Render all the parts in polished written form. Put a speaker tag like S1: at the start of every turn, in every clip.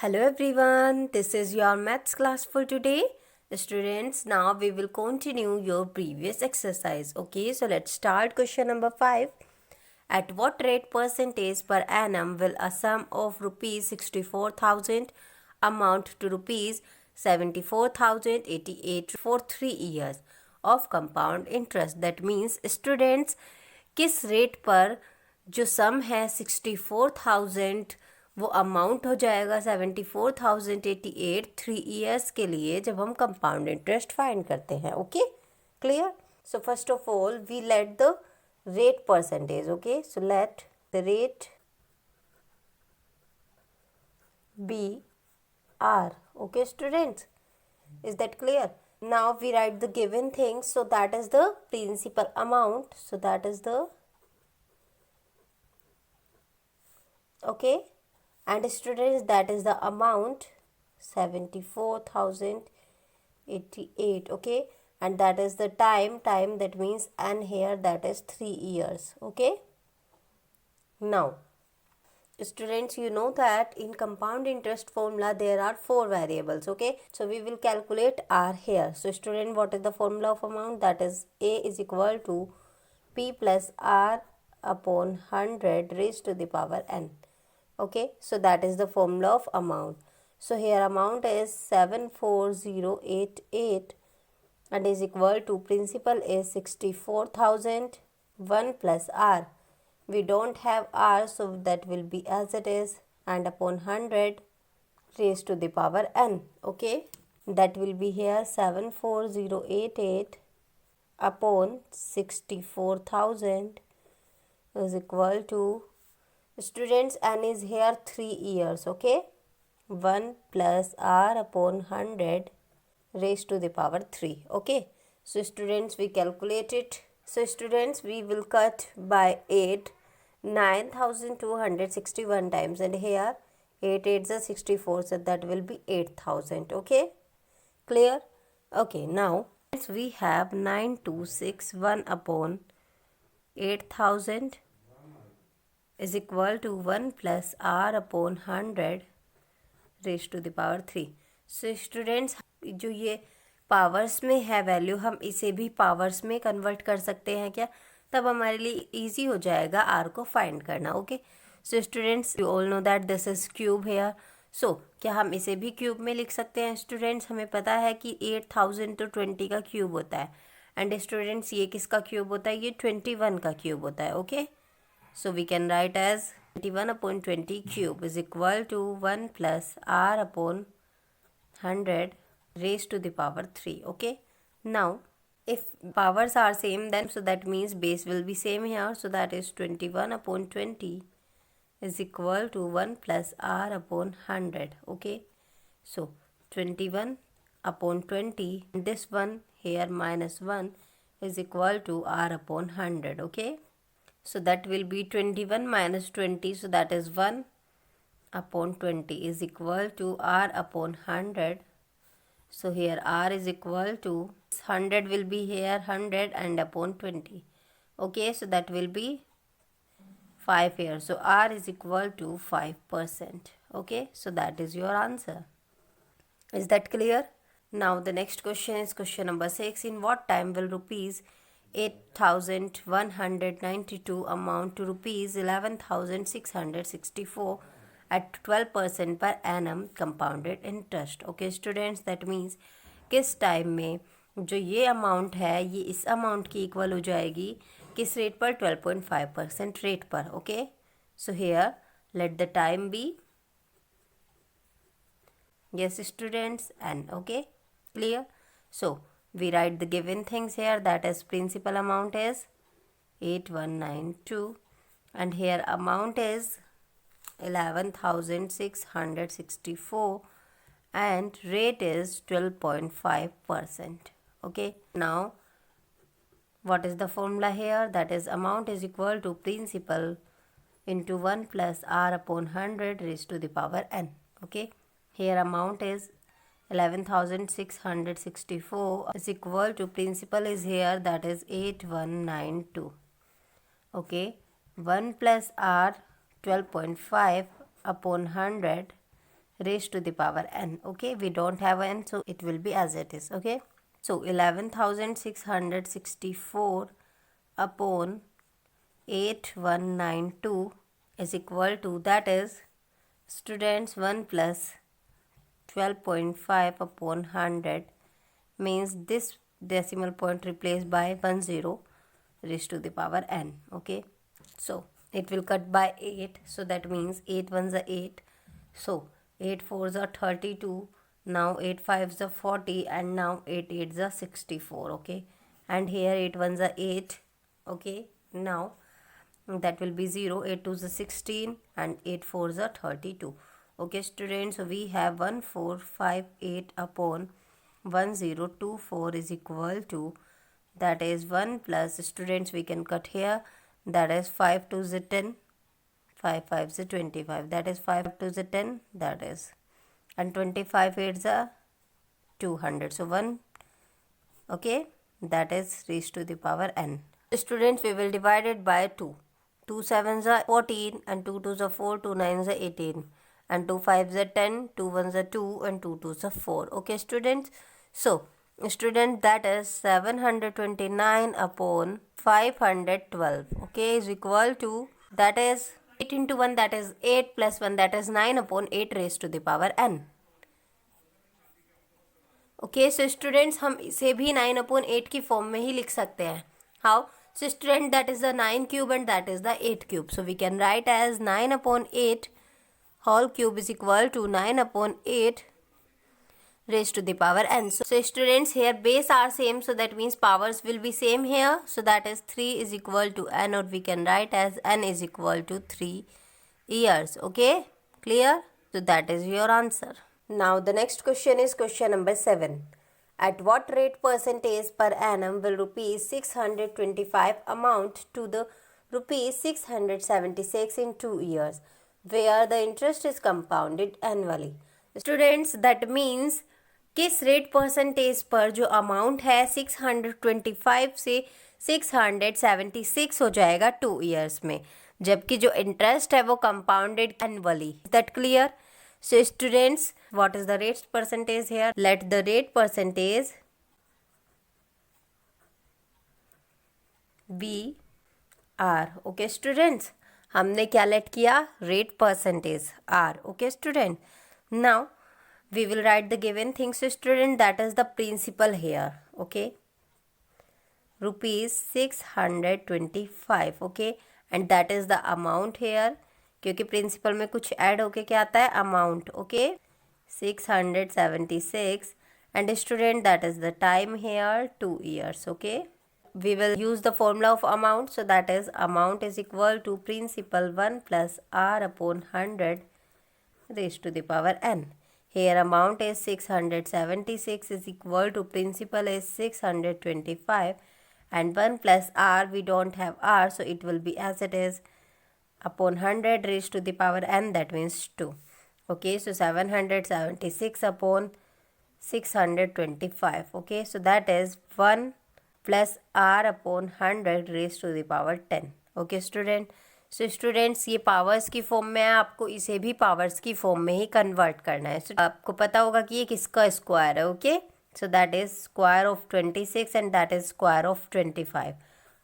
S1: Hello everyone, this is your maths class for today. Students, now we will continue your previous exercise. Okay, so let's start question number 5. At what rate percentage per annum will a sum of rupees 64,000 amount to rupees 74,088 for 3 years of compound interest? That means students, किस rate पर जो सम है 64,000 वो amount हो जाएगा 74,088 3 years के लिए जब हम कंपाउंड इंटरेस्ट फाइंड करते हैं. Okay, clear? So first of all we let the rate percentage. Okay, so let the rate be r. Okay students, is that clear? Now we write the given things. So that is the principal amount, so that is the okay, and students, that is the amount 74,088. okay, and that is the time that means and here that is 3 years. Okay, now students, you know that in compound interest formula there are 4 variables. Okay, so we will calculate r here. So student, what is the formula of amount? That is a is equal to p plus r upon 100 raised to the power n. Okay, so that is the formula of amount. So here amount is 74088 and is equal to principal is 64,000 1 plus r. We don't have r, so that will be as it is, and upon 100 raised to the power n. Okay, that will be here 74088 upon 64,000 is equal to, students, n is here 3 years. Okay, 1 plus r upon 100 raised to the power 3. Okay, so students, we calculate it. So students, we will cut by 8 9,261 times, and here 8 8 is 64, so that will be 8,000. Okay, clear? Okay, now we have 9261 upon 8,000 is equal to 1 plus r upon 100 raised to the power 3. So students, जो ये powers में है value, हम इसे भी powers में convert कर सकते हैं क्या? तब हमारे लिए इजी हो जाएगा आर को फाइंड करना. Okay, so students, you all know that this is cube here. So क्या हम इसे भी क्यूब में लिख सकते हैं? स्टूडेंट्स, हमें पता है कि 8,000 तो 20 का क्यूब होता है, एंड स्टूडेंट्स ये किसका क्यूब होता है? ये 21 का क्यूब होता है. Okay, so we can write as 21 upon 20 cube is equal to 1 plus r upon 100 raised to the power 3. Okay, now if powers are same, then so that means base will be same here, so that is 21 upon 20 is equal to 1 plus r upon 100. Okay, so 21 upon 20, this one here minus 1 is equal to r upon 100. Okay, so that will be 21 minus 20, so that is 1 upon 20 is equal to r upon 100. So here r is equal to 100 will be here 100 and upon 20. Okay, so that will be 5 here. So r is equal to 5%. Okay, so that is your answer. Is that clear? Now the next question is question number 6. In what time will rupees 8,192 amount to rupees 11,664 at 12% per annum compounded interest? Okay students, that means किस time में जो ये amount है ये इस amount की equal हो जाएगी किस रेट पर? 12.5% रेट पर. Okay, so here let the time be, yes students, and okay, clear? So we write the given things here, that is principal amount is 8192 and here amount is 11,664 and rate is 12.5%. Okay, now what is the formula here? That is amount is equal to principal into 1 plus r upon 100 raised to the power n. Okay, here amount is 11,664 is equal to principal is here, that is 8192. Okay, 1 plus r 12.5 upon 100 raised to the power n. Okay, we don't have n, so it will be as it is. Okay, so 11,664 upon 8192 is equal to, that is students, 1 plus 12.5 upon 100, means this decimal point replaced by 10 raised to the power n. Okay, so it will cut by 8, so that means 8 ones are 8, so 8 fours are 32, now 8 fives are 40, and now 8 eights are 64. Okay, and here 8 ones are 8. Okay, now that will be 0, 8 twos are 16, and 8 fours are 32. Okay students, so we have 1458 upon 1024 is equal to, that is 1 plus, students we can cut here, that is 5 twos are 10, 5 fives are 25, that is 5 twos are 10, that is, and 25 eights are 200, so 1. Okay, that is raised to the power n. Students, we will divide it by 2. 2 sevens are 14, and 2 twos are 4, 2 nines are 18, and 2 fives are 10, 2 ones are 2, and 2 twos are 4. Okay students, so student, that is 729 upon 512, okay, is equal to, that is 8 into 1, that is 8, plus 1, that is 9 upon 8 raised to the power n. Okay so students, हम इसे भी 9 upon 8 की form में ही लिख सकते हैं. How? So student, that is the 9 cube and that is the 8 cube, so we can write as 9 upon 8 whole cube is equal to 9 upon 8 raised to the power n. So students, here base are same, so that means powers will be same here, so that is 3 is equal to n, or we can write as n is equal to 3 years. Okay, clear? So that is your answer. Now the next question is question number 7. At what rate percentage per annum will rupees 625 amount to the rupees 676 in 2 years, where the interest is compounded annually? Students, that means किस rate percentage पर जो amount है 625 से 676 हो जाएगा 2 years में, जबकि जो इंटरेस्ट है वो compounded annually. That clear? So students, what is the rate percentage here? Let the rate percentage be R. Okay students, हमने क्या लेट किया? Rate percentage R. Okay student, now we will write the given things. So student, that is the principal here. Okay, rupees 625. Okay, and that is the amount here, क्योंकि principal में कुछ add होके क्या आता है? amount. Okay, 676. and student, that is the time here, 2 years. Okay, we will use the formula of amount, so that is amount is equal to principal 1 plus r upon 100 raised to the power n. Here amount is 676 is equal to principal is 625, and 1 plus r, we don't have r, so it will be as it is upon 100 raised to the power n, that means 2. Okay, so 776 upon 625. Okay, so that is 1 plus r upon 100 raised to the power 10. Okay student, so students, ये powers की form में है, आपको इसे भी powers की form में ही convert करना है. आपको पता होगा कि ये किसका स्क्वायर है. Okay, so that is square of 26 and that is square of 25.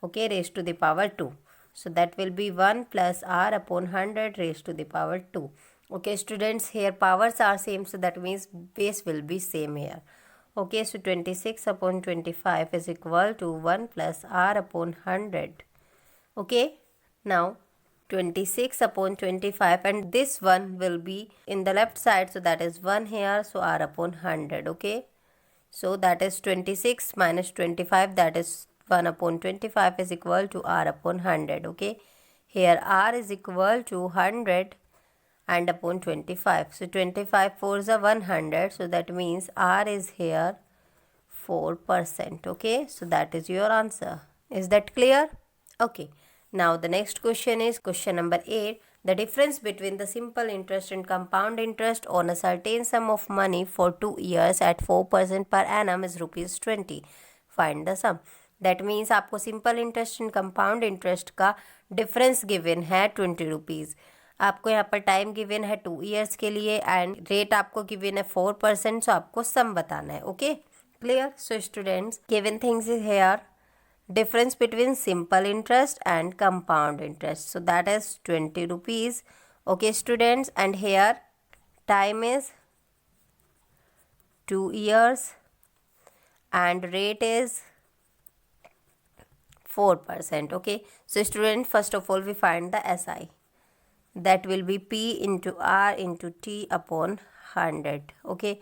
S1: Okay, raise to the power 2. So that will be 1 plus R upon 100 raise to the power 2. Okay students, here powers are same, so that means base will be same here. Okay, so 26 upon 25 is equal to 1 plus r upon 100. Okay, now 26 upon 25, and this one will be in the left side, so that is 1 here, so r upon 100. Okay, so that is 26 minus 25, that is 1 upon 25 is equal to r upon 100. Okay, here r is equal to 100 and upon 25, so 25 fours are 100, so that means r is here 4%. Okay, so that is your answer. Is that clear? Okay, now the next question is question number 8. The difference between the simple interest and compound interest on a certain sum of money for 2 years at 4% per annum is rupees 20. Find the sum. That means आपको simple interest and compound interest का difference given है 20 rupees. आपको यहाँ पर time given है 2 years के लिए and rate आपको गिवन है 4%, सो आपको सम बताना है. Okay, clear? So students, given things is here difference between simple interest and compound interest, so that is 20 rupees. Okay students, and here time is 2 years and rate is 4%. Okay, so student, first of all we find the SI, that will be P into R into T upon 100. Okay,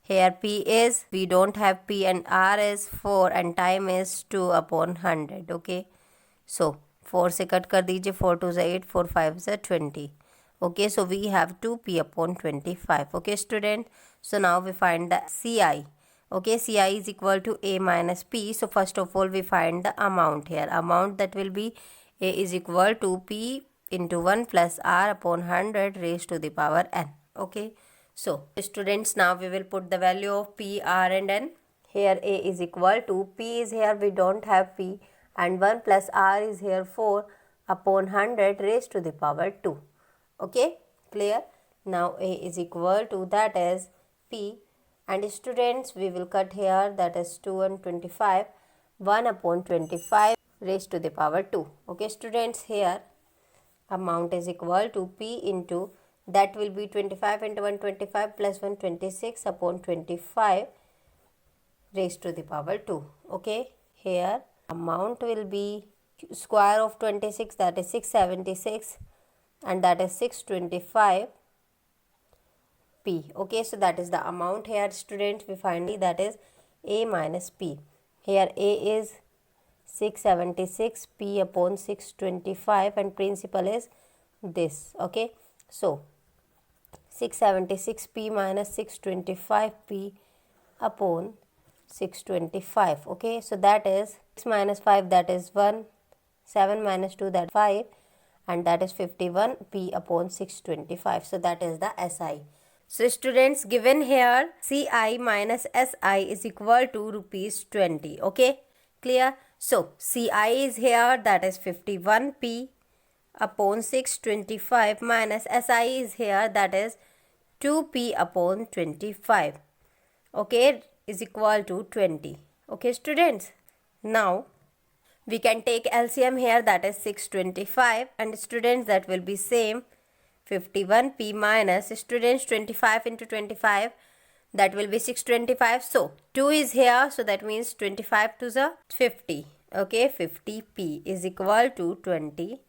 S1: here P is, we don't have P, and R is 4 and time is 2 upon 100. Okay, so 4 से cut कर दीजिए, 4 2 is 8, 4 5 is 20. Okay, so we have 2 P upon 25. Okay student, so now we find the CI. Okay, CI is equal to A minus P. So first of all we find the amount here. Amount, that will be A is equal to P into 1 plus R upon 100 raised to the power n. Okay, so students, now we will put the value of P, R and n. Here A is equal to, P is here, we don't have P, and 1 plus R is here 4 upon 100 raised to the power 2. Okay, clear? Now A is equal to, that is P, and students, we will cut here, that is 2 and 25, 1 upon 25 raised to the power 2. Okay students, here amount is equal to P into, that will be 25 into 125 plus 126 upon 25 raised to the power 2. Okay, here amount will be square of 26, that is 676, and that is 625 P. Okay, so that is the amount here students. We find that is A minus P. Here A is 676 P upon 625 and principal is this. Okay, so 676 P minus 625 P upon 625. Okay, so that is 6 minus 5, that is 1, 7 minus 2, that is 5, and that is 51 P upon 625. So that is the SI. So students, given here CI minus SI is equal to rupees 20. Okay, clear? So CI is here, that is 51 P upon 625 minus SI is here, that is 2 P upon 25. Okay, is equal to 20. Okay students, now we can take LCM here, that is 625, and students, that will be same 51 P minus, students, 25 into 25, that will be 625. So 2 is here, so that means 25 to the 50. Okay, 50 P is equal to 20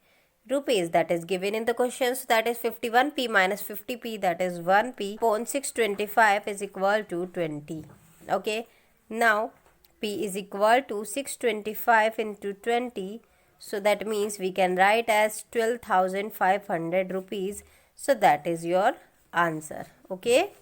S1: rupees, that is given in the question. So that is 51 P minus 50 P, that is 1 P upon 625 is equal to 20. Okay, now P is equal to 625 into 20. So that means we can write as 12,500 rupees. So that is your answer. Okay.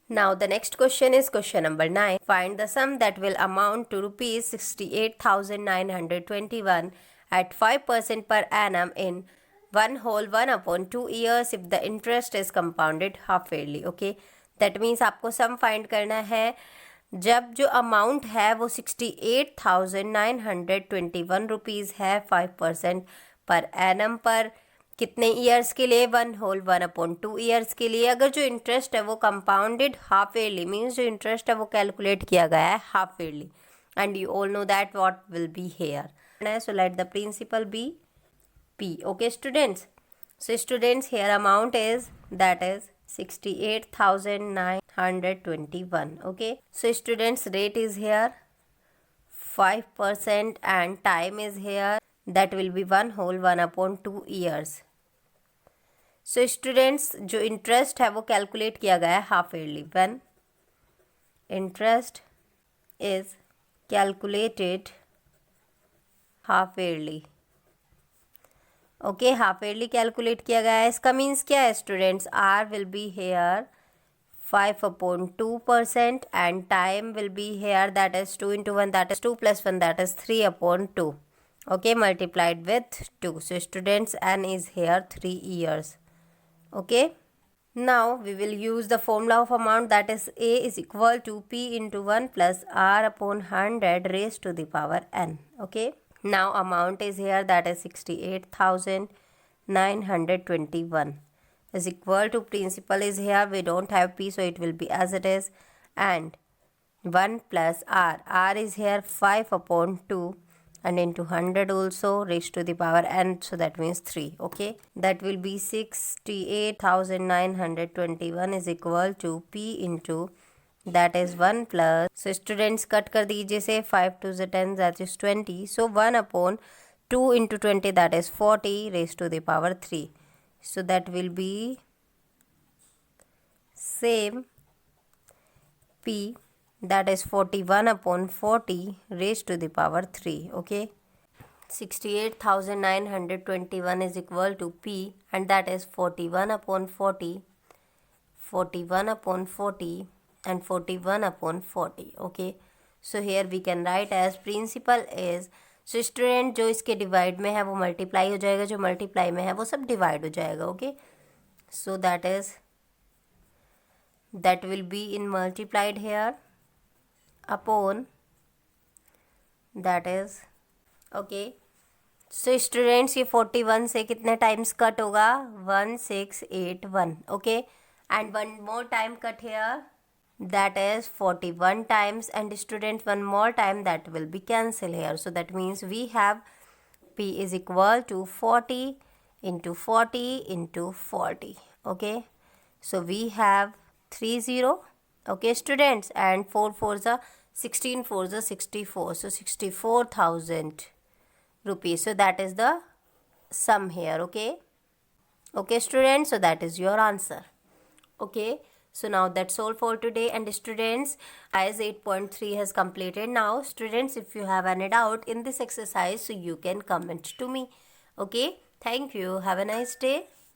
S1: Now the next question is question number 9. Find the sum that will amount to rupees 68,921 at 5% per annum in 1 upon 2 years if the interest is compounded half yearly. Okay. That means आपको sum find करना है जब जो amount है वो 68,921 rupees है 5% per annum पर कितने ईयर्स के लिए 1 अपॉन 2 ईयर्स के लिए. अगर जो इंटरेस्ट है वो कंपाउंडेड हाफ ईयरली मीन्स जो इंटरेस्ट है वो कैलकुलेट किया गया है half yearly and you all know that what will be here. So let the principal be P. Okay students, so students here amount is that is 68,921. Okay, so students rate is here 5% and time is here that will be 1 upon 2 years. So students जो interest है वो calculate किया गया है half yearly. When interest is calculated half yearly. Okay, half yearly calculate किया गया है. इसका मीन्स क्या है students? R will be here 5/2% and time will be here that is 2 into 1 that is 2 plus 1 that is 3/2. Okay, multiplied with 2. So students n is here 3 years. Okay, now we will use the formula of amount that is A is equal to P into 1 plus R upon 100 raised to the power n. Okay. Now amount is here that is 68,921. is equal to principal is here. We don't have p, so it will be as it is. And 1 plus r. R is here 5 upon 2 and into 100 also raised to the power n. So that means 3. Okay. That will be 68,921 is equal to p into that is 1 plus. So students cut कर दीजिए से 5 to the 10 that is 20. So 1 upon 2 into 20 that is 40 raised to the power 3. So that will be same p that is 41 upon 40 raised to the power 3. Okay. 68,921 is equal to p and that is 41 upon 40, 41 upon 40 and 41 upon 40. Okay. So here we can write as principal is. So student जो इसके divide में है वो multiply हो जाएगा, जो multiply में है वो सब divide हो जाएगा. Okay. So that will be in multiplied here upon that is. Okay. So students ये 41 से कितने times cut होगा? 1681. Okay. And one more time cut here. That is 41 times, and student one more time that will be cancel here. So that means we have p is equal to 40 into 40 into 40. Okay. So we have 30. Okay students, and 4 4s are 16, 4s are 64. So 64,000 rupees. So that is the sum here. Okay. Okay students, so that is your answer. Okay. So now that's all for today. And students, IAS 8.3 has completed now. Students, if you have any doubt in this exercise, so you can comment to me. Okay. Thank you. Have a nice day.